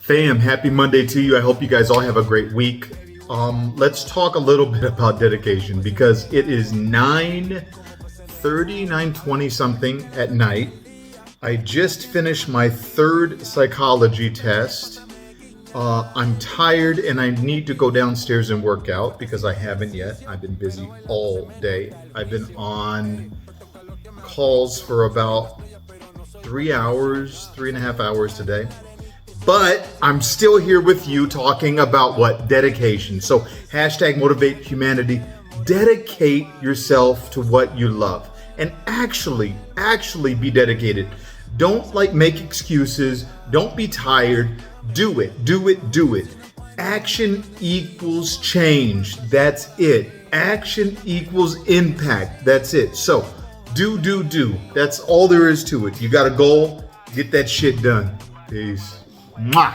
Fam, happy Monday to you. I hope you guys all have a great week. Let's talk a little bit about dedication because it is 9:30, 9:20 something at night. I just finished my third psychology test. I'm tired and I need to go downstairs and work out because I haven't yet. I've been busy all day. I've been on calls for about 3 hours, 3.5 hours today. But I'm still here with you talking about what? Dedication. So hashtag motivate humanity. Dedicate yourself to what you love and actually be dedicated. Don't make excuses. Don't be tired. Do it. Action equals change. That's it. Action equals impact. That's it. So do. That's all there is to it. You got a goal. Get that shit done. Peace. Mwah.